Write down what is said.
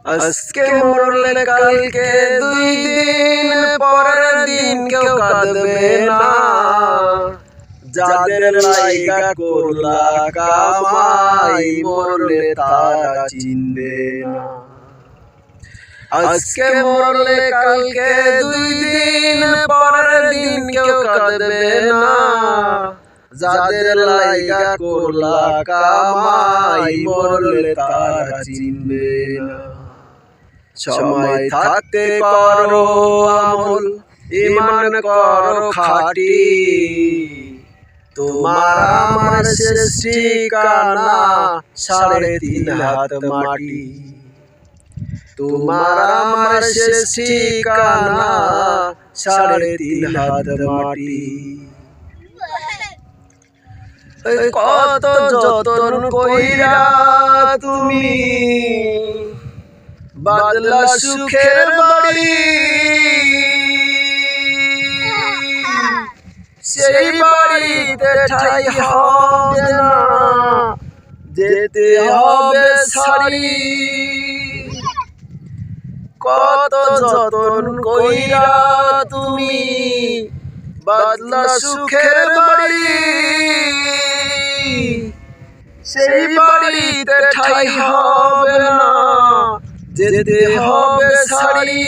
আজকে মরলে কালকে 2 দিন পরের দিন কেউ কাঁদবে না। যাদের লাইগা করলা কামাই মরলে তারা চিনবে না। আজকে মরলে কালকে 2 দিন পরের দিন কেউ কাঁদবে না। যাদের লাইগা করলা কামাই মরলে তারা চিনবে না। সময় থাকতে করো আমল, ঈমান করো খাঁটি। তোমার আমার শেষ ঠিকানা 3.5 হাত মাটি। তোমার আমার শেষ ঠিকানা 3.5 হাত মাটি। কত যতন কইরা তুমি বাদলা সুখের বাড়ি, সেই বাড়িতে ঠাই হবে না, যেতে হবে ছাড়ি। কত যতন কইরা তুমি বাদলা সুখের বাড়ি, সেই বাড়িতে ঠাই হবে না, যেতে হবে ছাড়ি।